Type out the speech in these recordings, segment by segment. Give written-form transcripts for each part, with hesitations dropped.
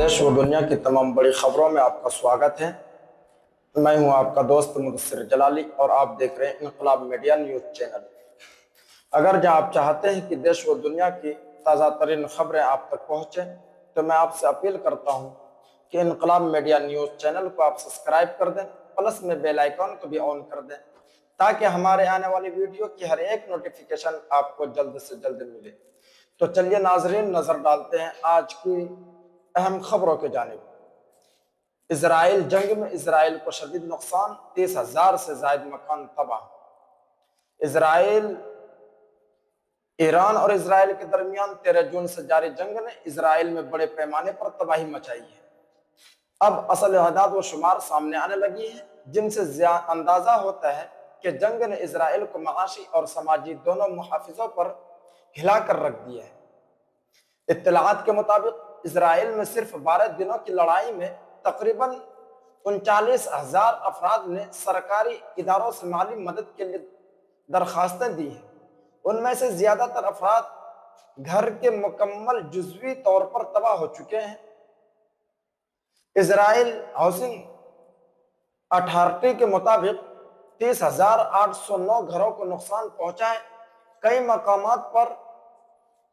देश व दुनिया की तमाम बड़ी खबरों में आपका स्वागत है। मैं हूं आपका दोस्त मुदस्सिर जलाली और आप देख रहे हैं इनकलाब मीडिया न्यूज़ चैनल। अगर जो आप चाहते हैं कि देश व दुनिया की ताज़ा तरीन खबरें आप तक पहुँचें तो मैं आपसे अपील करता हूं कि इनकलाब मीडिया न्यूज़ चैनल को आप सब्सक्राइब कर दें, प्लस में बेल आइकन को भी ऑन कर दें ताकि हमारे आने वाली वीडियो की हर एक नोटिफिकेशन आपको जल्द से जल्द मिले। तो चलिए नाजरीन, नजर डालते हैं आज की अहम खबरों की जानिब। इजराइल जंग में इजराइल को शदीद नुकसान, 30,000 से ज्यादा मकान तबाह। इजराइल ईरान और इजराइल के दरमियान 13 जून से जारी जंग ने इजराइल में बड़े पैमाने पर तबाही मचाई है। अब असल आदाद व शुमार सामने आने लगी है जिनसे अंदाजा होता है कि जंग ने इजराइल को माशी और समाजी दोनों मुहाफिजों पर हिलाकर रख दिया है। इत्तलाआत के मुताबिक इजराइल में सिर्फ 12 दिनों की लड़ाई में तकरीबन 39,000 अफराद ने सरकारी इदारों से माली मदद के लिए दरखास्तें दी हैं। उनमें से ज्यादातर अफराद घर के मुकम्मल जुज़वी तौर पर तबाह हो चुके हैं। इजराइल हाउसिंग अथॉरिटी के मुताबिक 30,809 घरों को नुकसान पहुंचा है। कई मकामात पर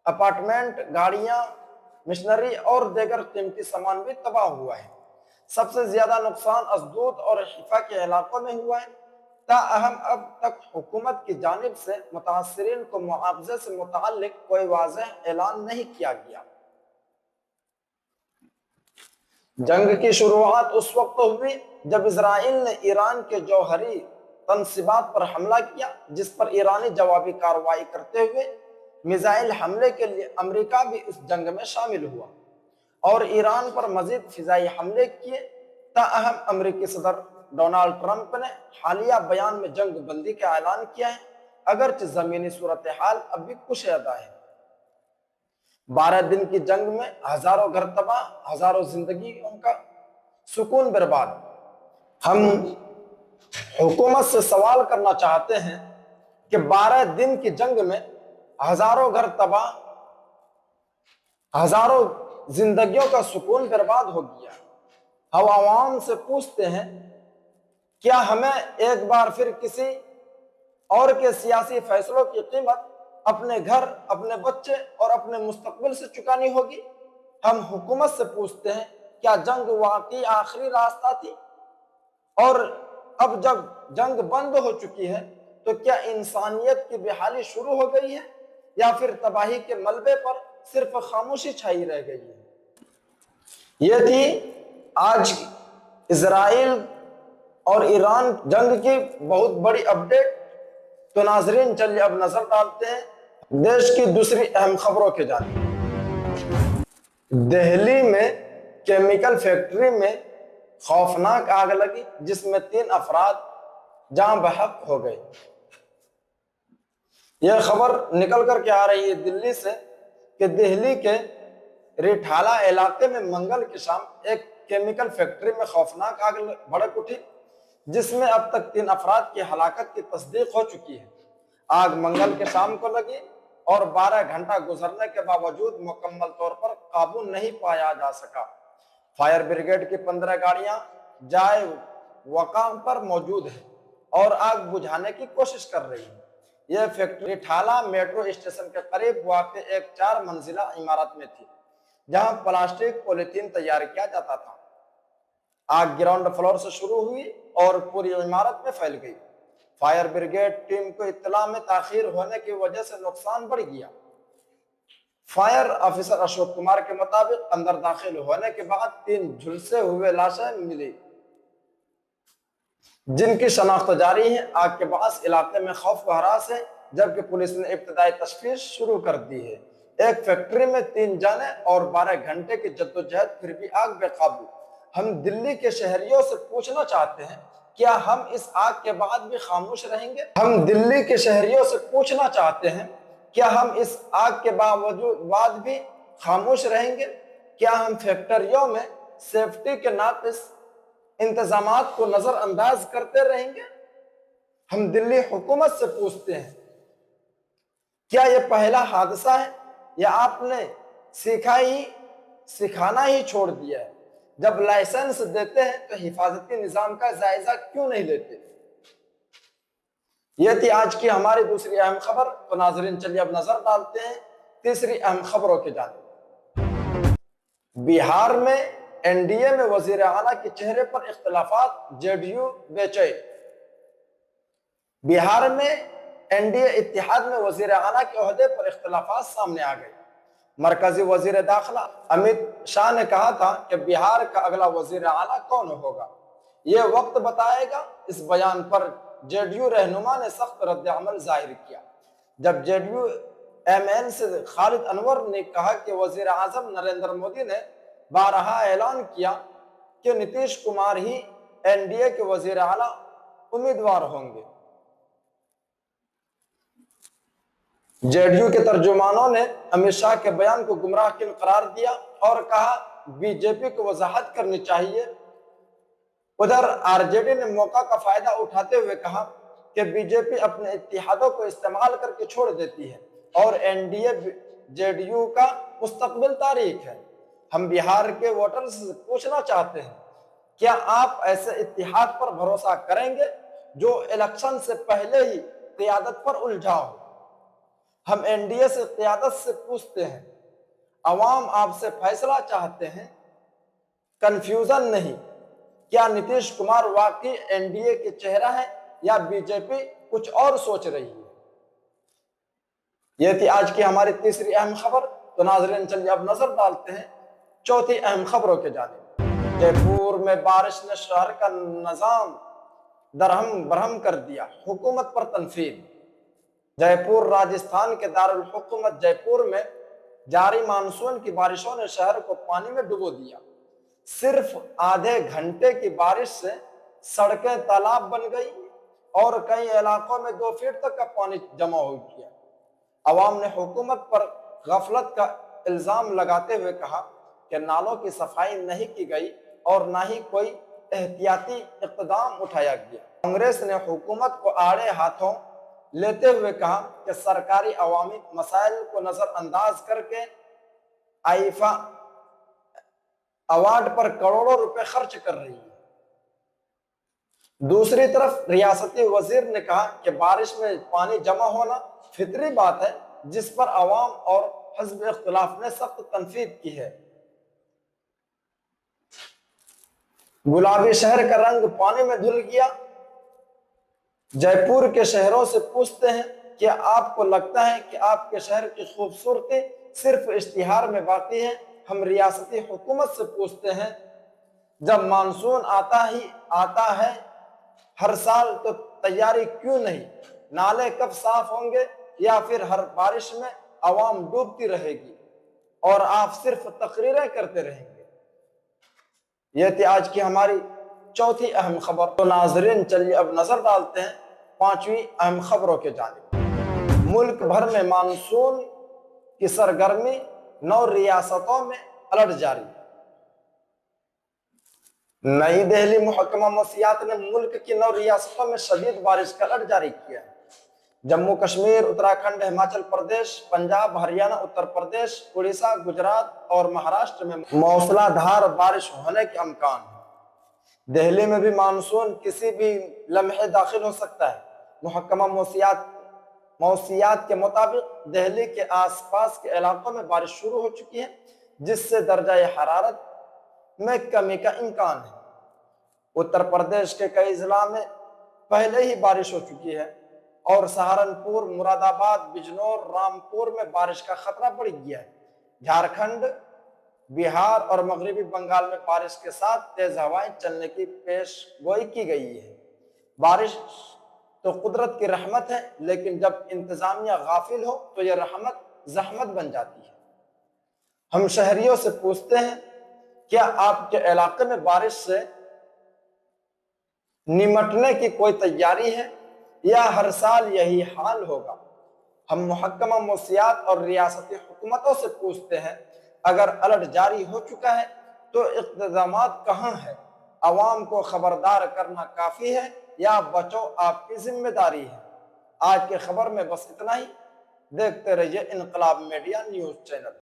अपार्टमेंट, गाड़ियां, मशीनरी और दीगर कीमती सामान भी तबाह हुआ है। सबसे ज्यादा नुकसान अशदोद और हिफा के इलाकों में हुआ है। ताअहम अब तक हुकूमत की जानिब से मुतासरीन को मुआवजे से मुताल्लिक कोई वाज़ेह ऐलान नहीं किया गया। जंग की शुरुआत उस वक्त हुई जब इजराइल ने ईरान के जौहरी तनसीबात पर हमला किया, जिस पर ईरानी जवाबी कार्रवाई करते हुए मिसाइल हमले के लिए अमेरिका भी इस जंग में शामिल हुआ और ईरान पर मजीद फिजाई हमले किए। ताअहम अमेरिकी सदर डोनाल्ड ट्रंप ने हालिया बयान में जंग बंदी का ऐलान किया है, अगरचे जमीनी सूरत हाल अब भी कुशीदा है। 12 दिन की जंग में हजारों घर तबाह, हजारों जिंदगियों का सुकून बर्बाद। हम हुकूमत से सवाल करना चाहते हैं कि 12 दिन की जंग में हजारों घर तबाह, हजारों जिंदगियों का सुकून बर्बाद हो गया। हम आवाम से पूछते हैं, क्या हमें एक बार फिर किसी और के सियासी फैसलों की कीमत अपने घर, अपने बच्चे और अपने मुस्तकबिल से चुकानी होगी? हम हुकूमत से पूछते हैं, क्या जंग वाकई आखिरी रास्ता थी? और अब जब जंग बंद हो चुकी है तो क्या इंसानियत की बहाली शुरू हो गई है या फिर तबाही के मलबे पर सिर्फ खामोशी छाई रह गई है? ये थी आज इजराइल और ईरान जंग की बहुत बड़ी अपडेट। तो नाजरीन, चलिए अब नजर डालते हैं देश की दूसरी अहम खबरों के जानिब। दिल्ली में केमिकल फैक्ट्री में खौफनाक आग लगी जिसमें 3 अफराद जान बहक हो गए। यह खबर निकल कर के आ रही है दिल्ली से कि दिल्ली के रिठाला इलाके में मंगल की शाम एक केमिकल फैक्ट्री में खौफनाक आग भड़क उठी जिसमें अब तक 3 अफराद की हलाकत की तस्दीक हो चुकी है। आग मंगल के शाम को लगी और 12 घंटा गुजरने के बावजूद मुकम्मल तौर पर काबू नहीं पाया जा सका। फायर ब्रिगेड की 15 गाड़ियां जाए वकाम पर मौजूद है और आग बुझाने की कोशिश कर रही है। यह फैक्ट्री ठाला मेट्रो स्टेशन के करीब वाक़ एक 4 मंजिला इमारत में थी जहां प्लास्टिक पॉलीथीन तैयार किया जाता था। आग ग्राउंड फ्लोर से शुरू हुई और पूरी इमारत में फैल गई। फायर ब्रिगेड टीम को इत्तला में ताखीर होने की वजह से नुकसान बढ़ गया। फायर ऑफिसर अशोक कुमार के मुताबिक अंदर दाखिल होने के बाद 3 झुलसे हुए लाशें मिली जिनकी शनाख्त जारी है। आग के बाद इलाके में खौफ व हरास है जबकि पुलिस ने इब्तदाई तशखीस शुरू कर दी है। एक फैक्ट्री में 3 जाने और 12 घंटे की जद्दोजहद, फिर भी आग बेकाबू। हम दिल्ली के शहरियों से पूछना चाहते हैं, क्या हम इस आग के बाद भी खामोश रहेंगे? हम दिल्ली के शहरियों से पूछना चाहते हैं, क्या हम इस आग के बाद भी खामोश रहेंगे? क्या हम फैक्ट्रियों में सेफ्टी के नाक़िस इंतजामात को नजरअंदाज करते रहेंगे? हम दिल्ली हुकूमत से पूछते हैं, क्या यह पहला हादसा है या आपने सिखाना ही छोड़ दिया है। जब लाइसेंस देते हैं तो हिफाजती निजाम का जायजा क्यों नहीं लेते। ये थी आज की हमारी दूसरी अहम खबर। तो नाजरीन चलिए अब नजर डालते हैं तीसरी अहम खबरों की जानिब। बिहार में एनडीए में वजीर आला के चेहरे पर इख्तिलाफात, जेडीयू बेचैन। बिहार में एनडीए इत्तेहाद में वजीर आला के ओहदे पर इख्तिलाफात सामने आ गए। मरकजी वजीर दाखिला अमित शाह ने कहा था कि बिहार का अगला वजीर आला कौन होगा, यह वक्त बताएगा। इस बयान पर जेडीयू रहनुमा ने सख्त रद्द-ए-अमल जाहिर किया। जब जेडीयू एमएन से खालिद अनवर ने कहा कि वजीर आजम नरेंद्र मोदी ने बारहा ऐलान किया कि नीतीश कुमार ही एनडीए के वजीर आला उम्मीदवार होंगे। जेडीयू के तर्जुमानों ने अमित शाह के बयान को गुमराहकुन करार दिया और कहा बीजेपी को वजाहत करनी चाहिए। उधर आरजेडी ने मौका का फायदा उठाते हुए कहा कि बीजेपी अपने इत्तेहादों को इस्तेमाल करके छोड़ देती है और एनडीए जेडीयू का मुस्तकबिल तारीख है। हम बिहार के वोटर्स से पूछना चाहते हैं, क्या आप ऐसे इत्तेहाद पर भरोसा करेंगे जो इलेक्शन से पहले ही क़यादत पर उलझा हो। हम एनडीए से क़यादत से पूछते हैं, अवाम आपसे फैसला चाहते हैं, कंफ्यूजन नहीं। क्या नीतीश कुमार वाकई एनडीए के चेहरा है या बीजेपी कुछ और सोच रही है। यह थी आज की हमारी तीसरी अहम खबर। तो नाज़रीन चलिए अब नजर डालते हैं चौथी अहम खबरों के जानिब। जयपुर में बारिश ने शहर का निजाम दरहम बरहम कर दिया, हुकूमत पर तनफीद। जयपुर राजस्थान के दारुल हुकूमत जयपुर में जारी मानसून की बारिशों ने शहर को पानी में डुबो दिया। सिर्फ आधे घंटे की बारिश से सड़कें तालाब बन गई और कई इलाकों में 2 फीट तक का पानी जमा हो गया। अवाम ने हुकूमत पर गफलत का इल्जाम लगाते हुए कहा कि नालों की सफाई नहीं की गई और ना ही कोई एहतियाती इक़दाम उठाया गया। कांग्रेस ने हुकूमत को आड़े हाथों लेते हुए कहा कि सरकारी अवामी मसाइल को नजरअंदाज करके आईफा अवार्ड पर करोड़ों रुपए खर्च कर रही है। दूसरी तरफ रियासती वजीर ने कहा कि बारिश में पानी जमा होना फितरी बात है, जिस पर अवाम और हिज़्ब इख्तिलाफ ने सख्त तनकीद की है। गुलाबी शहर का रंग पानी में धुल गया। जयपुर के शहरों से पूछते हैं, क्या आपको लगता है कि आपके शहर की खूबसूरती सिर्फ इश्तिहार में बाकी है। हम रियासती हुकूमत से पूछते हैं, जब मानसून आता है हर साल तो तैयारी क्यों नहीं। नाले कब साफ होंगे या फिर हर बारिश में आवाम डूबती रहेगी और आप सिर्फ तकरीरें करते रहेंगे। यह थी आज की हमारी चौथी अहम खबर। तो नाजरीन चलिए अब नजर डालते हैं पांचवी अहम खबरों के जानिब। मुल्क भर में मानसून की सरगर्मी 9 रियासतों में अलर्ट जारी। नई दिल्ली महकमा मौसमियात ने मुल्क की 9 रियासतों में शदीद बारिश का अलर्ट जारी किया है। जम्मू कश्मीर, उत्तराखंड, हिमाचल प्रदेश, पंजाब, हरियाणा, उत्तर प्रदेश, उड़ीसा, गुजरात और महाराष्ट्र में मूसलाधार बारिश होने के इम्कान है। दिल्ली में भी मानसून किसी भी लम्हे दाखिल हो सकता है। महकमा मौसमियात के मुताबिक दिल्ली के आसपास के इलाकों में बारिश शुरू हो चुकी है, जिससे दर्जा हरारत में कमी का इम्कान है। उत्तर प्रदेश के कई जिला में पहले ही बारिश हो चुकी है और सहारनपुर, मुरादाबाद, बिजनौर, रामपुर में बारिश का खतरा बढ़ गया है। झारखंड, बिहार और मगरबी बंगाल में बारिश के साथ तेज हवाएं चलने की पेशगोई की गई है। बारिश तो कुदरत की रहमत है, लेकिन जब इंतजामिया गाफिल हो तो यह रहमत जहमत बन जाती है। हम शहरियों से पूछते हैं, क्या आपके इलाके में बारिश से निमटने की कोई तैयारी है या हर साल यही हाल होगा। हम महकमा मौसमियात और रियासती हुकूमतों से पूछते हैं, अगर अलर्ट जारी हो चुका है तो इक़्तिदामात कहाँ है। अवाम को खबरदार करना काफी है या बचाव आपकी जिम्मेदारी है। आज की खबर में बस इतना ही। देखते रहिए इनकलाब मीडिया न्यूज चैनल।